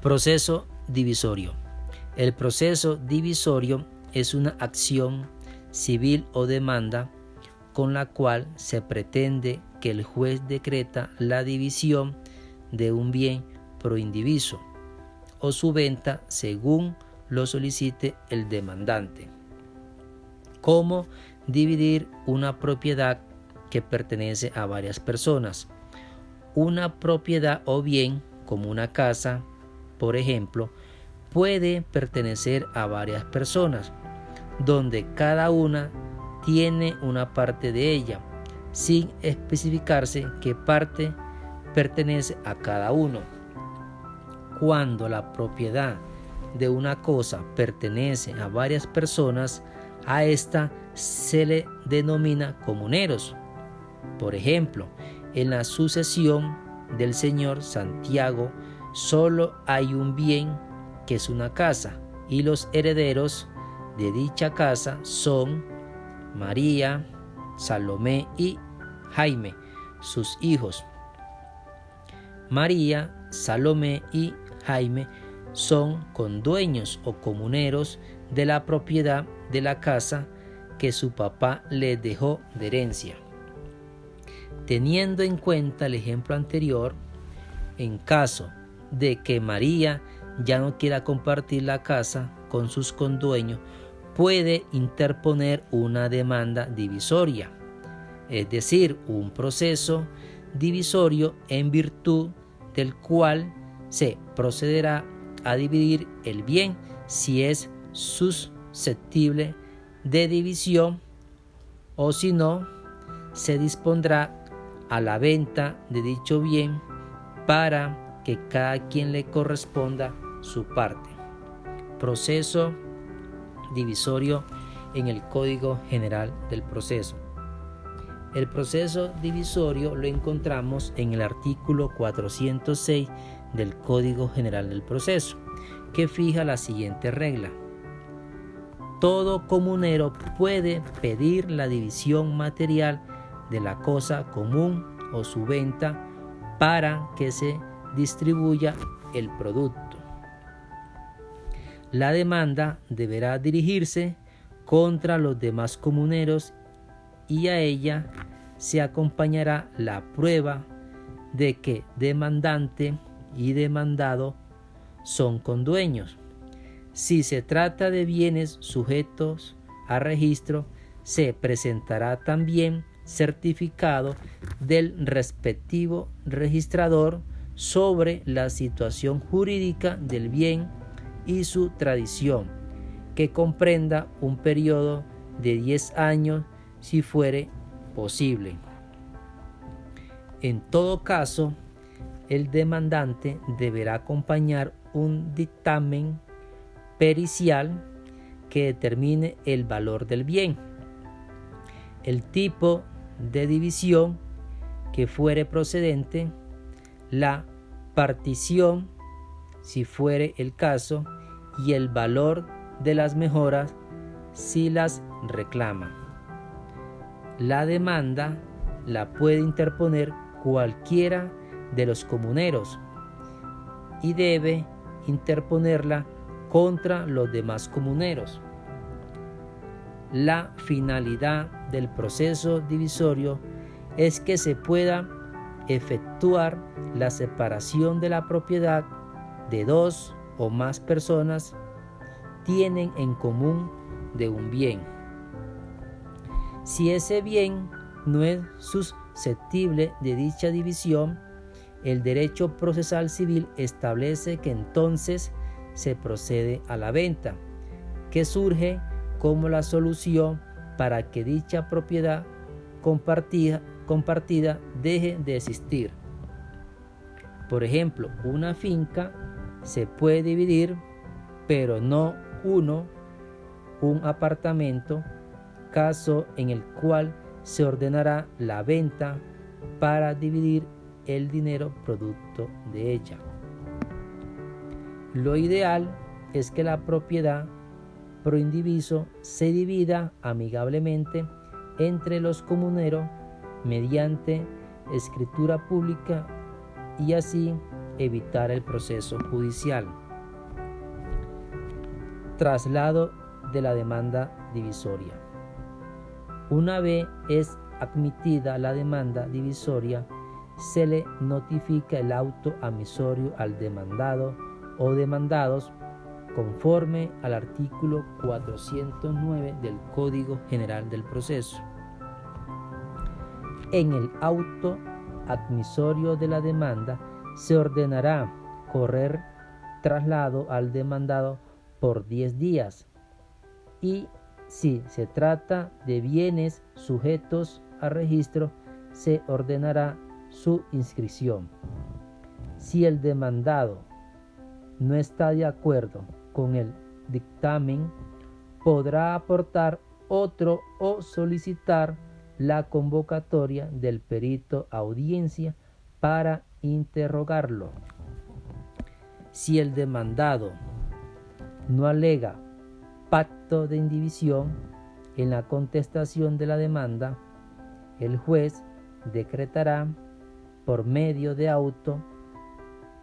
Proceso divisorio. El proceso divisorio es una acción civil o demanda con la cual se pretende que el juez decreta la división de un bien pro indiviso o su venta según lo solicite el demandante. ¿Cómo dividir una propiedad que pertenece a varias personas? Una propiedad o bien, como una casa, por ejemplo, puede pertenecer a varias personas, donde cada una tiene una parte de ella, sin especificarse qué parte pertenece a cada uno. Cuando la propiedad de una cosa pertenece a varias personas, a esta se le denomina comuneros. Por ejemplo, en la sucesión del señor Santiago solo hay un bien que es una casa, y los herederos de dicha casa son María, Salomé y Jaime, sus hijos. María, Salomé y Jaime son condueños o comuneros de la propiedad de la casa que su papá les dejó de herencia. Teniendo en cuenta el ejemplo anterior, en caso de que María ya no quiera compartir la casa con sus condueños, puede interponer una demanda divisoria, es decir, un proceso divisorio en virtud del cual se procederá a dividir el bien si es susceptible de división, o si no, se dispondrá a la venta de dicho bien para que cada quien le corresponda su parte. Proceso divisorio en el Código General del Proceso. El proceso divisorio lo encontramos en el artículo 406 del Código General del Proceso, que fija la siguiente regla: todo comunero puede pedir la división material de la cosa común o su venta para que se distribuya el producto. La demanda deberá dirigirse contra los demás comuneros y a ella se acompañará la prueba de que demandante y demandado son condueños. Si se trata de bienes sujetos a registro, se presentará también certificado del respectivo registrador sobre la situación jurídica del bien y su tradición, que comprenda un periodo de 10 años si fuere posible. En todo caso, el demandante deberá acompañar un dictamen pericial que determine el valor del bien, el tipo de división que fuere procedente, la partición si fuere el caso y el valor de las mejoras si las reclama. La demanda la puede interponer cualquiera de los comuneros y debe interponerla contra los demás comuneros. La finalidad del proceso divisorio es que se pueda efectuar la separación de la propiedad de dos o más personas tienen en común de un bien. Si ese bien no es susceptible de dicha división, el derecho procesal civil establece que entonces se procede a la venta, que surge como la solución para que dicha propiedad compartida deje de existir. Por ejemplo, una finca se puede dividir, pero no un apartamento, caso en el cual se ordenará la venta para dividir el dinero producto de ella. Lo ideal es que la propiedad pro indiviso se divida amigablemente entre los comuneros mediante escritura pública y así evitar el proceso judicial. Traslado de la demanda divisoria. Una vez es admitida la demanda divisoria, se le notifica el auto admisorio al demandado o demandados conforme al artículo 409 del Código General del Proceso. En el auto admisorio de la demanda se ordenará correr traslado al demandado por 10 días y si se trata de bienes sujetos a registro, se ordenará su inscripción. Si el demandado no está de acuerdo con el dictamen, podrá aportar otro o solicitar la convocatoria del perito a audiencia para interrogarlo. Si el demandado no alega pacto de indivisión en la contestación de la demanda, el juez decretará por medio de auto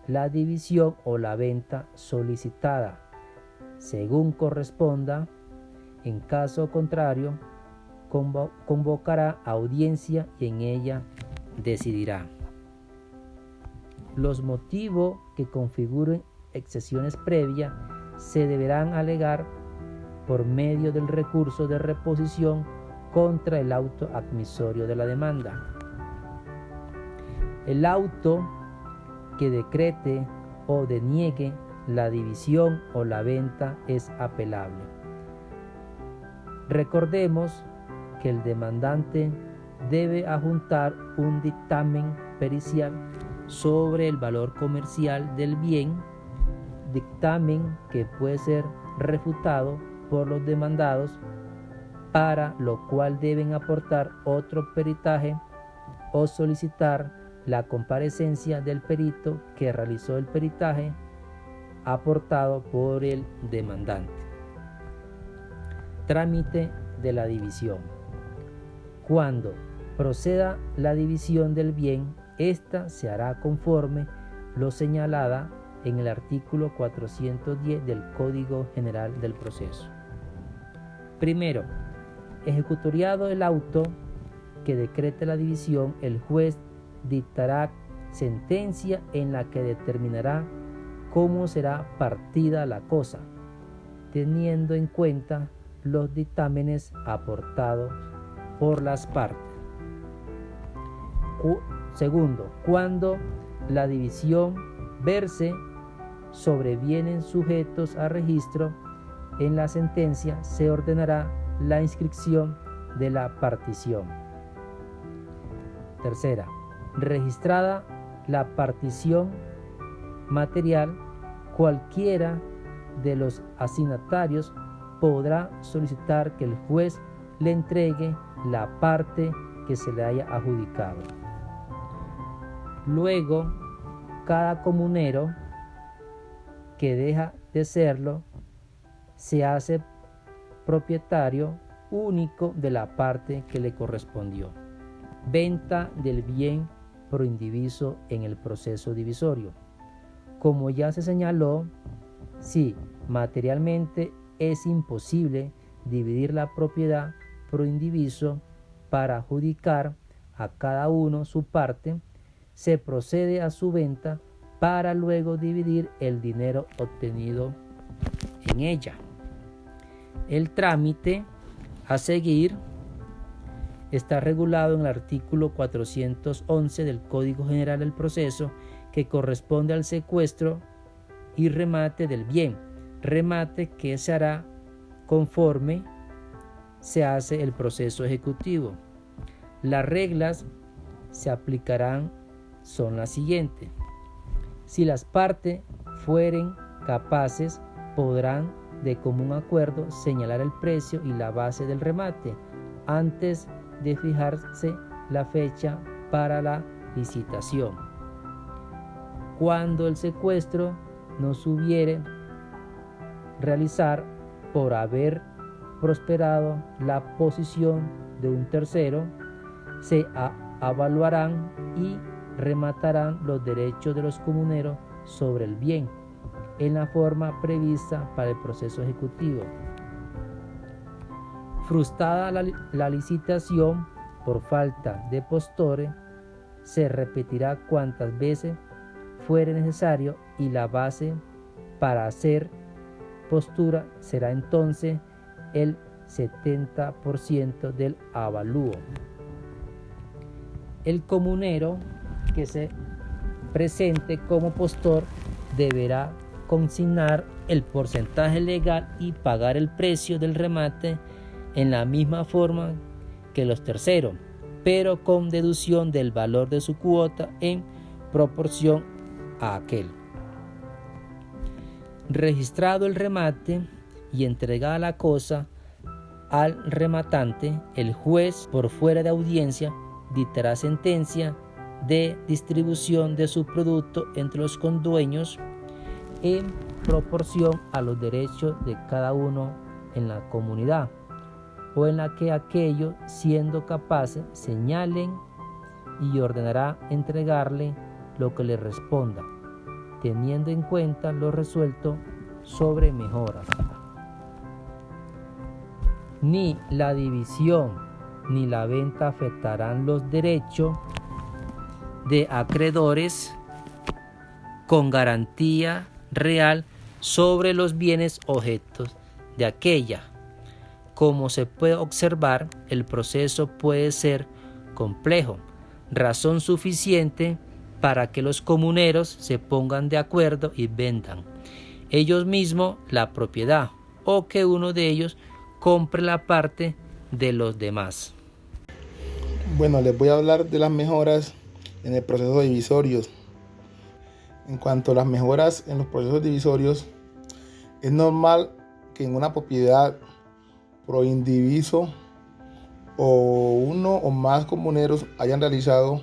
la división o la venta solicitada, según corresponda. En caso contrario, convocará audiencia y en ella decidirá. Los motivos que configuren excepciones previas se deberán alegar por medio del recurso de reposición contra el auto admisorio de la demanda. El auto que decrete o deniegue la división o la venta es apelable. Recordemos que el demandante debe adjuntar un dictamen pericial sobre el valor comercial del bien, dictamen que puede ser refutado por los demandados, para lo cual deben aportar otro peritaje o solicitar la comparecencia del perito que realizó el peritaje aportado por el demandante. Trámite de la división. Cuando proceda la división del bien, ésta se hará conforme lo señalada en el artículo 410 del Código General del Proceso. Primero, ejecutoriado el auto que decrete la división, el juez dictará sentencia en la que determinará cómo será partida la cosa, teniendo en cuenta los dictámenes aportados por las partes. Segundo, cuando la división verse sobre bienes sujetos a registro, en la sentencia se ordenará la inscripción de la partición. Tercera, registrada la partición material, cualquiera de los asignatarios podrá solicitar que el juez le entregue la parte que se le haya adjudicado. Luego, cada comunero que deja de serlo se hace propietario único de la parte que le correspondió. Venta del bien pro indiviso en el proceso divisorio. Como ya se señaló, si materialmente es imposible dividir la propiedad pro indiviso para adjudicar a cada uno su parte, se procede a su venta para luego dividir el dinero obtenido en ella. El trámite a seguir está regulado en el artículo 411 del Código General del Proceso, que corresponde al secuestro y remate del bien, remate que se hará conforme se hace el proceso ejecutivo. Las reglas se aplicarán son las siguientes. Si las partes fueren capaces, podrán de común acuerdo señalar el precio y la base del remate antes de fijarse la fecha para la licitación. Cuando el secuestro no se hubiere realizar por haber prosperado la posición de un tercero, se evaluarán y rematarán los derechos de los comuneros sobre el bien, en la forma prevista para el proceso ejecutivo. Frustrada la licitación por falta de postores, se repetirá cuantas veces fuere necesario y la base para hacer postura será entonces el 70% del avalúo. El comunero que se presente como postor deberá consignar el porcentaje legal y pagar el precio del remate en la misma forma que los terceros, pero con deducción del valor de su cuota en proporción a aquel. Registrado el remate y entregada la cosa al rematante, el juez, por fuera de audiencia, dictará sentencia de distribución de su producto entre los condueños en proporción a los derechos de cada uno en la comunidad, o en la que aquellos, siendo capaces, señalen, y ordenará entregarle lo que le responda, teniendo en cuenta lo resuelto sobre mejoras. Ni la división ni la venta afectarán los derechos de acreedores con garantía real sobre los bienes objetos de aquella. Como se puede observar, el proceso puede ser complejo, razón suficiente para que los comuneros se pongan de acuerdo y vendan ellos mismos la propiedad, o que uno de ellos compre la parte de los demás. Bueno, les voy a hablar de las mejoras en el proceso divisorio. En cuanto a las mejoras en los procesos divisorios, es normal que en una propiedad pro indiviso o uno o más comuneros hayan realizado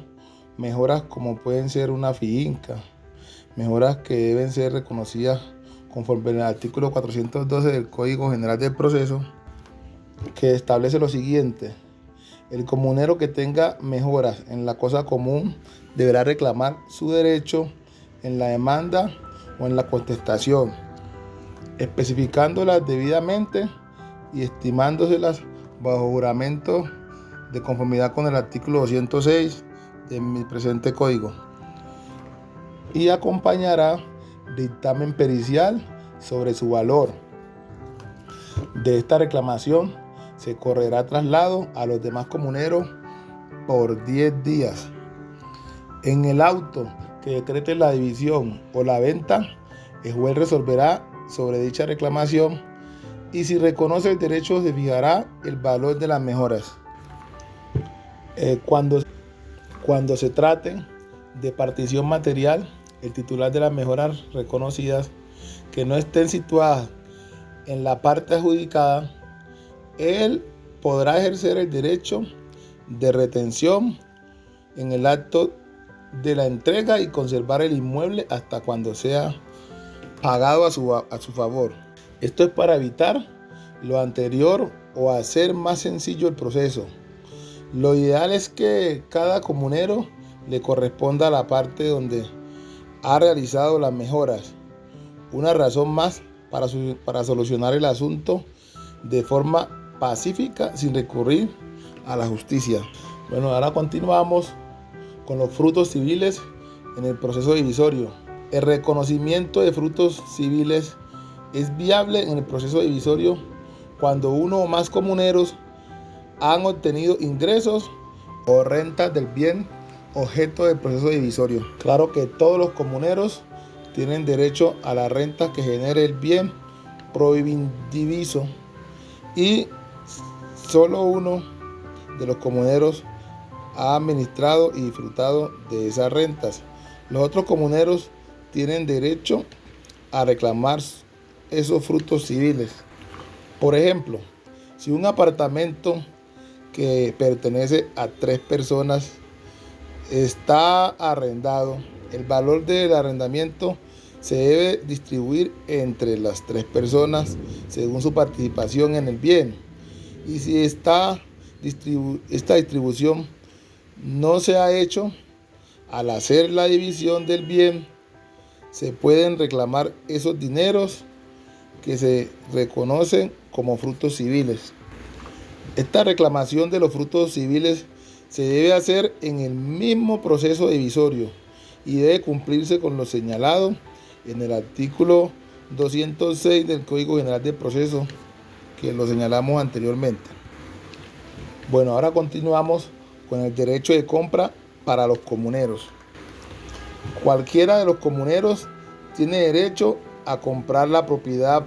mejoras como pueden ser una finca, mejoras que deben ser reconocidas conforme al artículo 412 del Código General del Proceso, que establece lo siguiente: el comunero que tenga mejoras en la cosa común deberá reclamar su derecho en la demanda o en la contestación, especificándolas debidamente y estimándoselas bajo juramento de conformidad con el artículo 206 de mi presente código, y acompañará dictamen pericial sobre su valor. De esta reclamación se correrá traslado a los demás comuneros por 10 días. En el auto que decrete la división o la venta, el juez resolverá sobre dicha reclamación, y si reconoce el derecho se fijará el valor de las mejoras. Cuando se trate de partición material, el titular de las mejoras reconocidas que no estén situadas en la parte adjudicada, él podrá ejercer el derecho de retención en el acto de la entrega y conservar el inmueble hasta cuando sea pagado a su favor. Esto es para evitar lo anterior o hacer más sencillo el proceso. Lo ideal es que cada comunero le corresponda la parte donde ha realizado las mejoras. Una razón más para solucionar el asunto de forma pacífica sin recurrir a la justicia. Bueno, ahora continuamos con los frutos civiles en el proceso divisorio. El reconocimiento de frutos civiles es viable en el proceso divisorio cuando uno o más comuneros han obtenido ingresos o rentas del bien objeto del proceso divisorio. Claro que todos los comuneros tienen derecho a la renta que genere el bien proindiviso, y solo uno de los comuneros ha administrado y disfrutado de esas rentas. Los otros comuneros tienen derecho a reclamar esos frutos civiles. Por ejemplo, si un apartamento que pertenece a 3 personas está arrendado, el valor del arrendamiento se debe distribuir entre las 3 personas según su participación en el bien. Y si esta distribución no se ha hecho, Al hacer la división del bien, se pueden reclamar esos dineros que se reconocen como frutos civiles. Esta reclamación de los frutos civiles se debe hacer en el mismo proceso divisorio y debe cumplirse con lo señalado en el artículo 206 del Código General del Proceso, que lo señalamos anteriormente. Bueno, ahora continuamos con el derecho de compra para los comuneros. Cualquiera de los comuneros tiene derecho a comprar la propiedad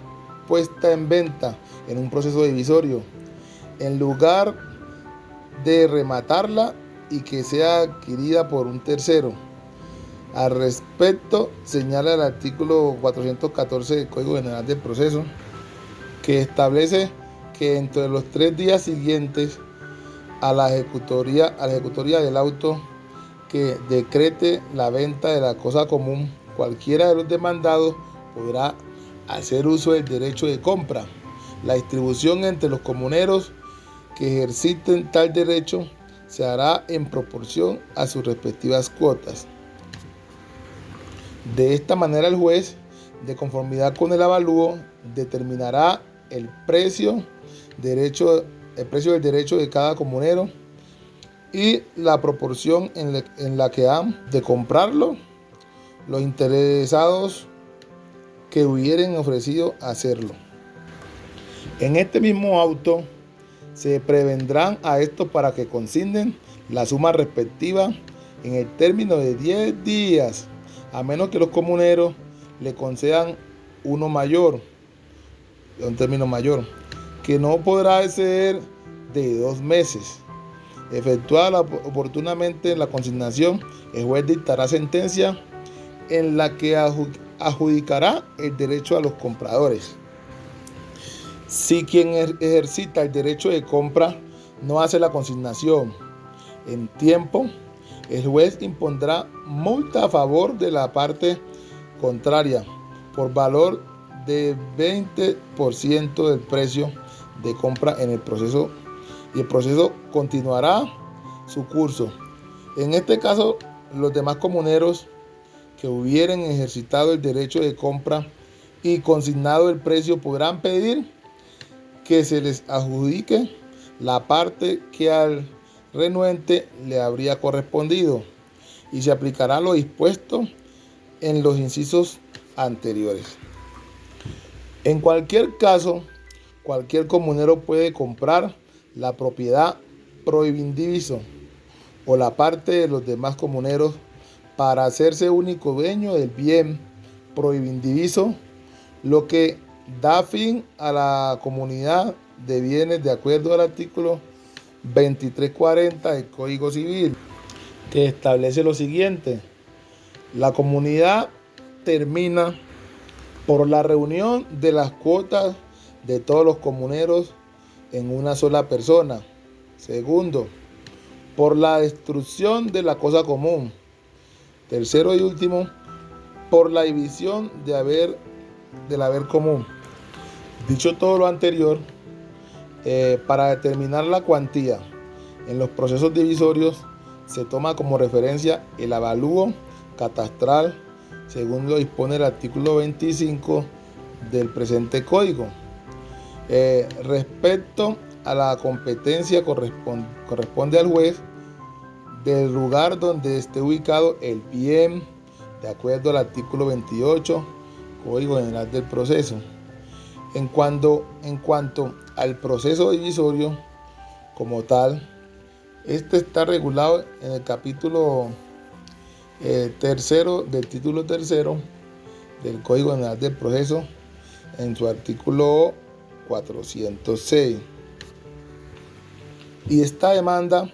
puesta en venta en un proceso divisorio, en lugar de rematarla y que sea adquirida por un tercero. Al respecto, señala el artículo 414 del Código General del Proceso, que establece que entre los 3 días siguientes a la ejecutoria del auto que decrete la venta de la cosa común, cualquiera de los demandados podrá hacer uso del derecho de compra. La distribución entre los comuneros que ejerciten tal derecho se hará en proporción a sus respectivas cuotas. De esta manera, el juez, de conformidad con el avalúo, determinará el precio del derecho de cada comunero y la proporción en la que han de comprarlo los interesados que hubieren ofrecido hacerlo. En este mismo auto se prevendrán a estos para que consignen la suma respectiva en el término de 10 días, a menos que los comuneros le concedan un término mayor, que no podrá exceder de 2 meses. Efectuada oportunamente la consignación, el juez dictará sentencia en la que adjudicará el derecho a los compradores. Si quien ejercita el derecho de compra no hace la consignación en tiempo, el juez impondrá multa a favor de la parte contraria por valor de 20% del precio de compra en el proceso, y el proceso continuará su curso. En este caso, los demás comuneros que hubieran ejercitado el derecho de compra y consignado el precio podrán pedir que se les adjudique la parte que al renuente le habría correspondido, y se aplicará lo dispuesto en los incisos anteriores. En cualquier caso, cualquier comunero puede comprar la propiedad prohibidiviso o la parte de los demás comuneros para hacerse único dueño del bien prohibidiviso, lo que da fin a la comunidad de bienes de acuerdo al artículo 2340 del Código Civil, que establece lo siguiente: la comunidad termina por la reunión de las cuotas de todos los comuneros en una sola persona. Segundo, por la destrucción de la cosa común. Tercero y último, por la división del haber común. Dicho todo lo anterior, para determinar la cuantía en los procesos divisorios se toma como referencia el avalúo catastral, según lo dispone el artículo 25 del presente código. Respecto a la competencia, corresponde al juez del lugar donde esté ubicado el bien, de acuerdo al artículo 28 Código General del Proceso. En cuanto al proceso divisorio como tal, este está regulado en el capítulo tercero del título tercero del Código General del Proceso, en su artículo 406. Y esta demanda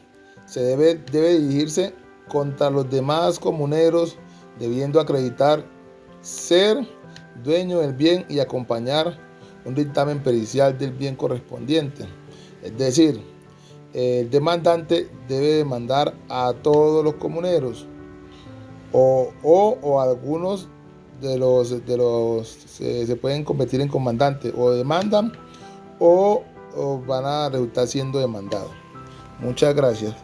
debe dirigirse contra los demás comuneros, debiendo acreditar ser dueño del bien y acompañar un dictamen pericial del bien correspondiente. Es decir, el demandante debe demandar a todos los comuneros o algunos de los se pueden convertir en comandantes, o demandan o van a resultar siendo demandados. Muchas gracias.